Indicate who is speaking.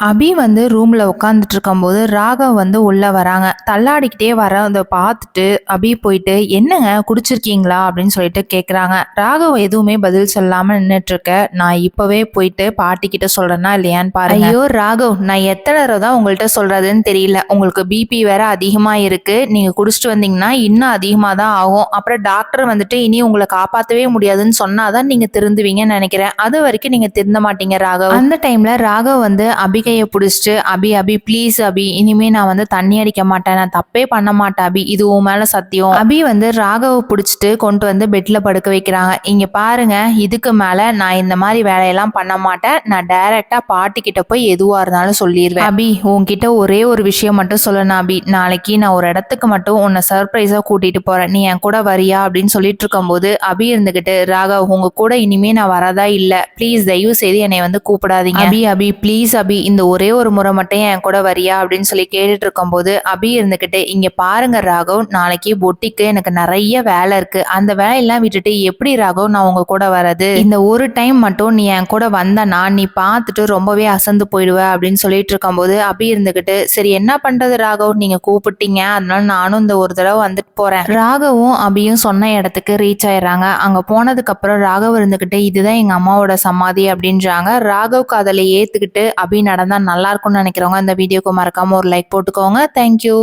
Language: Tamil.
Speaker 1: அபி வந்து ரூம்ல உட்காந்துட்டு இருக்கும்போது ராகவ் வந்து உள்ள வராங்க. தள்ளாடிக்கிட்டே வரத பார்த்துட்டு அபி போயிட்டு என்னங்க குடிச்சிருக்கீங்களா அப்படின்னு சொல்லிட்டு கேக்குறாங்க. ராகவ் எதுவுமே பதில் சொல்லாம நின்னுட்டு இருக்க. நான் இப்பவே போயிட்டு பாட்டி கிட்ட சொல்றேன்னா இல்லையான்னு பாருங்க. ஐயோ ராகவ், நான் எத்தனை தடவை தான் உங்கள்கிட்ட சொல்றதுன்னு தெரியல. உங்களுக்கு பிபி வேற அதிகமா இருக்கு. நீங்க குடிச்சிட்டு வந்தீங்கன்னா இன்னும் அதிகமா தான் ஆகும். அப்புறம் டாக்டர் வந்துட்டு இனி உங்களை காப்பாற்றவே முடியாதுன்னு சொன்னாதான் நீங்க திருந்துவீங்கன்னு நினைக்கிறேன். அது வரைக்கும் நீங்க திருந்த மாட்டீங்க ராகவ். அந்த டைம்ல ராகவ் வந்து அபிகையை பிடிச்சிட்டு அபி அபி ப்ளீஸ் அபி, இனிமே நான் வந்து தண்ணி அடிக்க மாட்டேன், நான் தப்பே பண்ண மாட்டேன் அபி, இது உன் மேல சத்தியம். அபி வந்து ராகவை பிடிச்சிட்டு கொண்டு வந்து பெட்ல படுக்க வைக்கிறாங்க. இங்க பாருங்க, இதுக்கு மேல நான் இந்த மாதிரி வேலையெல்லாம் பண்ண மாட்டேன். நான் டைரக்டா பாட்டி கிட்ட போய் எதுவா இருந்தாலும் சொல்லிடுவேன். அபி உன்கிட்ட ஒரே ஒரு விஷயம் மட்டும் சொல்லணும் அபி. நாளைக்கு நான் ஒரு இடத்துக்கு மட்டும் உன்னை சர்ப்ரைஸா கூட்டிட்டு போறேன், நீ என் கூட வரியா அப்படின்னு சொல்லிட்டு இருக்கும்போது அபி இருந்துகிட்டு ராகவ் உங்க கூட இனிமே நான் வரதா இல்ல, ப்ளீஸ் தயவு செய்து என்னை வந்து கூப்பிடாதீங்க அபி அபி ப்ளீஸ் அபி, இந்த ஒரே ஒரு முறை மட்டும் என் கூட வரியா அப்படின்னு சொல்லி கேட்டுட்டு இருக்கும்போது அபி இருந்துகிட்டு இங்க பாருங்க ராகவ், நாளைக்கு பொட்டிக்கு எனக்கு நிறைய வேலை இருக்கு, அந்த வேலையெல்லாம் விட்டுட்டு எப்படி ராகவ் நான் உங்க கூட வரது, இந்த ஒரு டைம் மட்டும் நீ என் கூட வந்தனா நீ பார்த்துட்டு ரொம்பவே அசந்து போயிடுவ அப்படின்னு சொல்லிட்டு இருக்கும்போது அபி இருந்துகிட்டு சரி என்ன பண்றது ராகவ், நீங்க கூப்பிட்டீங்க அதனால நானும் இந்த ஒரு தடவை வந்துட்டு போறேன். ராகவும் அபியும் சொன்ன இடத்துக்கு ரீச் ஆயிடுறாங்க. அங்க போனதுக்கு அப்புறம் ராகவ் இருந்துகிட்டு இதுதான் எங்க அம்மாவோட சமாதி அப்படின்றாங்க. ராகவ் காதலை ஏத்துக்கிட்டு அபி நடந்தா நல்லா இருக்கும்னு நினைக்கிறவங்க இந்த வீடியோக்கு மறக்காம ஒரு லைக் போட்டுக்கோங்க. தேங்க்யூ.